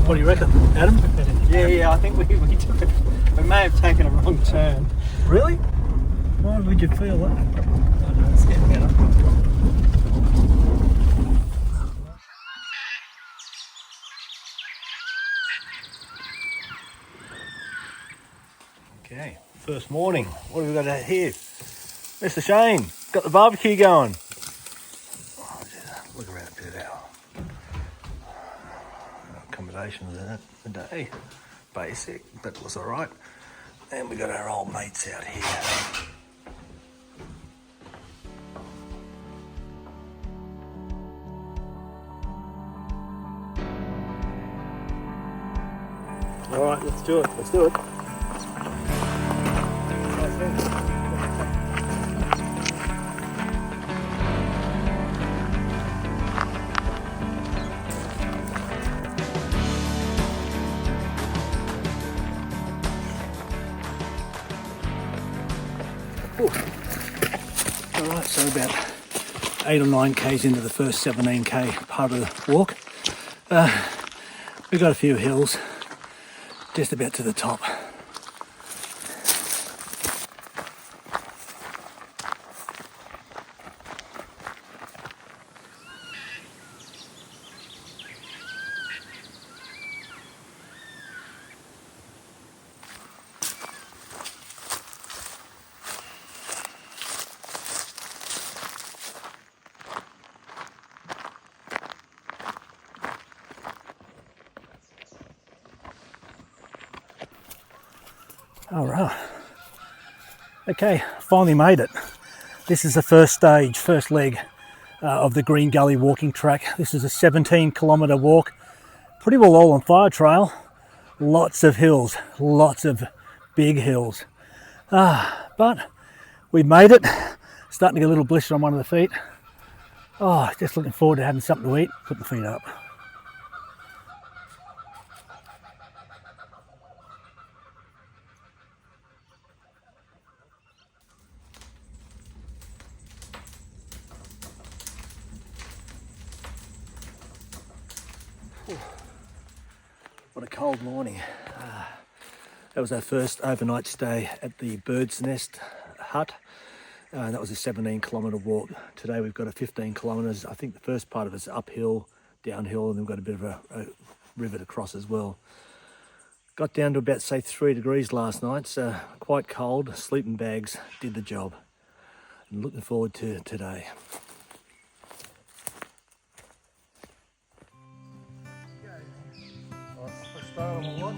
What do you reckon, Adam? Yeah, I think we took it. We may have taken a wrong turn. Really? Why would you feel that? I don't know, it's getting better. Okay, first morning. What have we got out here? Mr. Shane, got the barbecue going. Oh, look around a bit now. Accommodations in it today. Basic, but it was alright. And we got our old mates out here. Alright, let's do it. Let's do it. Alright, so about 8 or 9 k's into the first 17k part of the walk. We've got a few hills, just about to the top. All right. Okay, finally made it. This is the first stage, first leg of the Green Gully walking track. This is a 17-kilometre walk, pretty well all on fire trail. Lots of hills, lots of big hills. But we made it. Starting to get a little blister on one of the feet. Oh, just looking forward to having something to eat, putting the feet up. What a cold morning. That was our first overnight stay at the Bird's Nest hut. That was a 17-kilometre walk. Today we've got a 15 kilometres. I think the first part of it's uphill, downhill, and then we've got a bit of a river to cross as well. Got down to about, say, 3 degrees last night, so quite cold. Sleeping bags did the job. I'm looking forward to today. Start on the watch.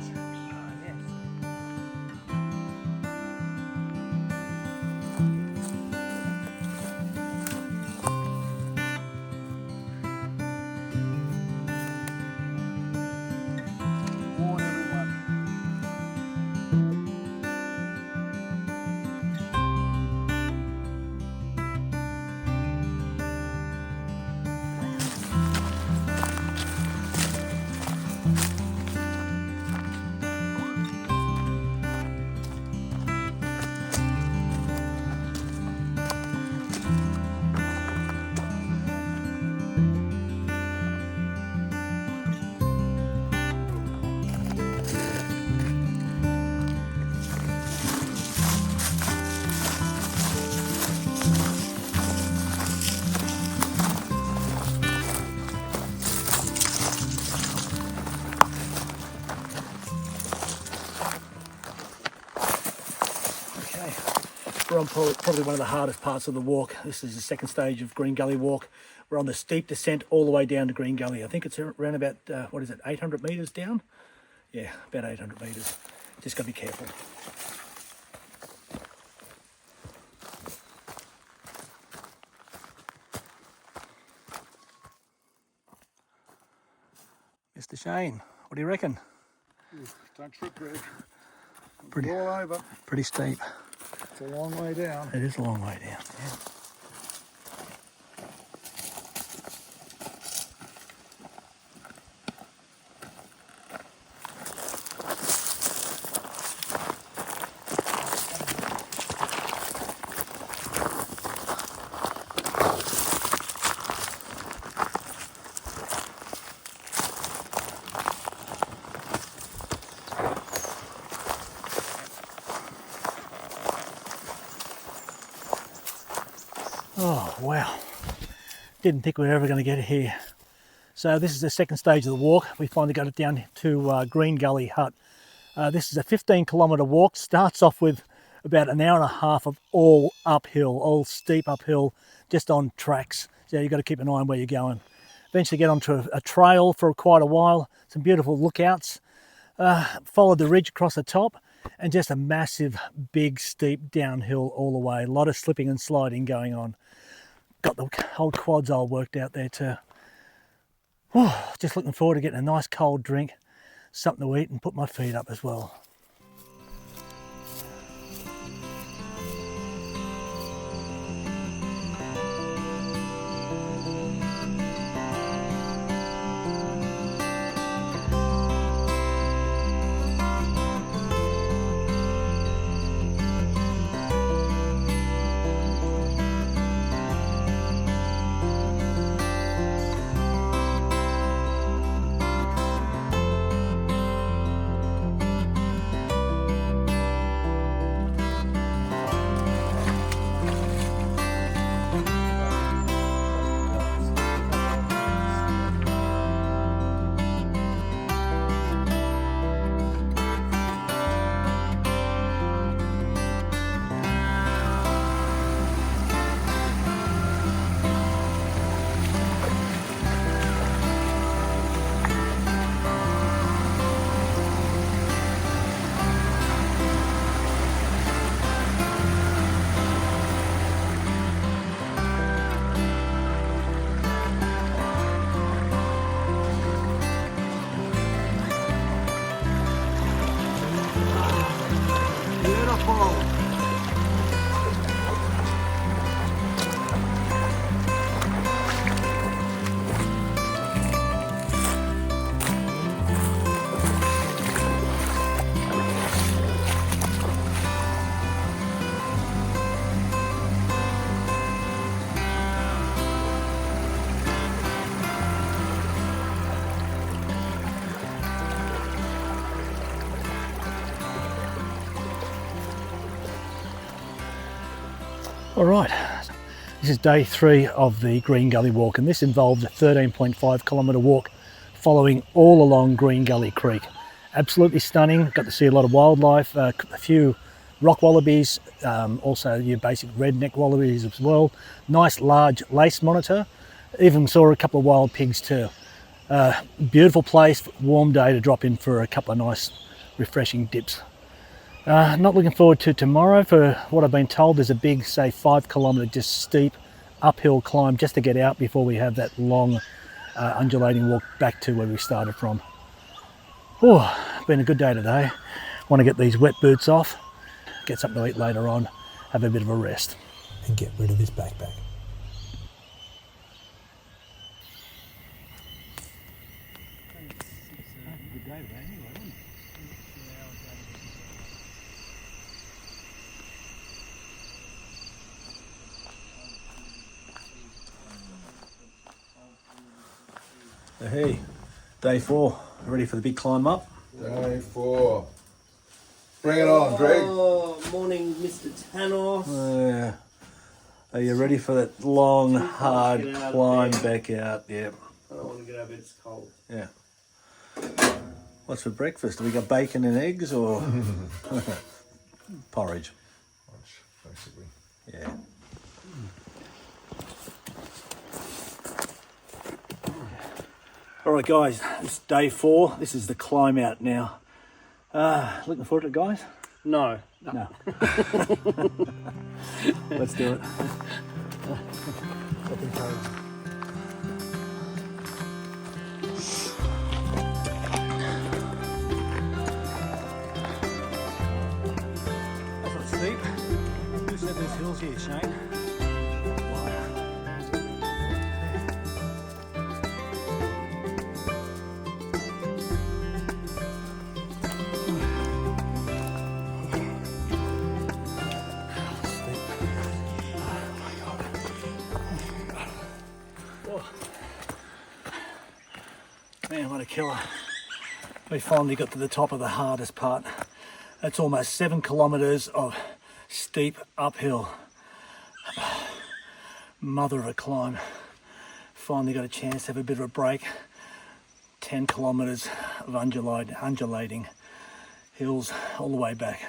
We're on probably one of the hardest parts of the walk. This is the second stage of Green Gully walk. We're on the steep descent all the way down to Green Gully. I think it's around about, 800 metres down? Yeah, about 800 metres. Just got to be careful. Mr. Shane, what do you reckon? Don't trip, Greg. Pretty, all over. Pretty steep. It's a long way down. It is a long way down, yeah. Oh wow, didn't think we were ever going to get here. So this is the second stage of the walk. We finally got it down to Green Gully Hut. This is a 15-kilometre walk. Starts off with about an hour and a half of all uphill, all steep uphill, just on tracks. So you've got to keep an eye on where you're going. Eventually get onto a trail for quite a while, some beautiful lookouts. Followed the ridge across the top, and just a massive, big, steep downhill all the way. A lot of slipping and sliding going on. Got the whole quads all worked out there too. Oh, just looking forward to getting a nice cold drink, something to eat, and put my feet up as well. All right, this is day 3 of the Green Gully walk, and this involves a 13.5 kilometre walk following all along Green Gully Creek. Absolutely stunning. Got to see a lot of wildlife, a few rock wallabies, also your basic redneck wallabies as well. Nice large lace monitor. Even saw a couple of wild pigs too. Beautiful place, warm day to drop in for a couple of nice refreshing dips. Not looking forward to tomorrow. For what I've been told, there's a big, say, 5 kilometre just steep uphill climb just to get out before we have that long undulating walk back to where we started from. Oh, been a good day today. Want to get these wet boots off, get something to eat later on, have a bit of a rest, and get rid of this backpack. Hey, day 4, ready for the big climb up? Day 4. Bring it on, Greg. Oh, morning, Mr. Tanos. Are you ready for that long, hard climb back out? Yeah. I don't want to get out of bed, it's cold. Yeah. What's for breakfast? Have we got bacon and eggs or porridge? Basically. Yeah. All right, guys, it's day 4. This is the climb out now. Looking forward to it, guys? No. No. Let's do it. That's not steep. Who said there's hills here, Shane? Man, what a killer. We finally got to the top of the hardest part. That's almost 7 kilometres of steep uphill. Mother of a climb. Finally got a chance to have a bit of a break. 10 kilometres of undulating hills all the way back.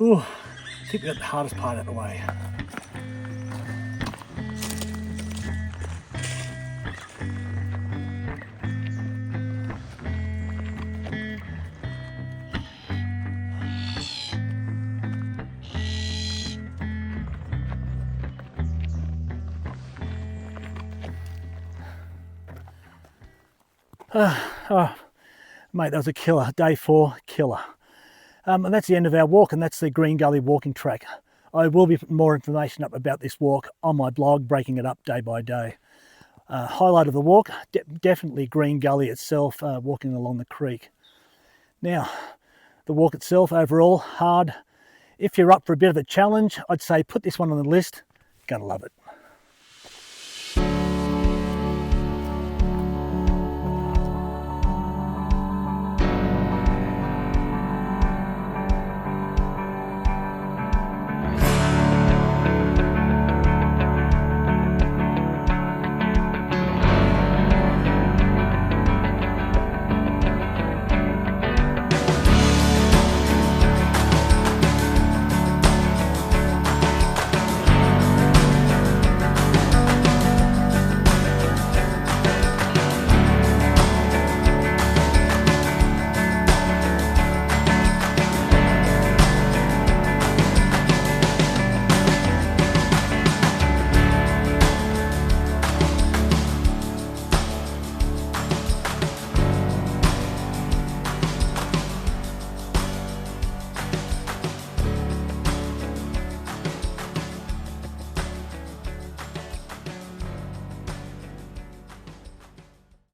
Ooh, I think we got the hardest part out of the way. Mate, that was a killer. Day 4, killer. And that's the end of our walk, and that's the Green Gully walking track. I will be putting more information up about this walk on my blog, breaking it up day by day. Highlight of the walk, definitely Green Gully itself, walking along the creek. Now, the walk itself, overall, hard. If you're up for a bit of a challenge, I'd say put this one on the list. You're gonna love it.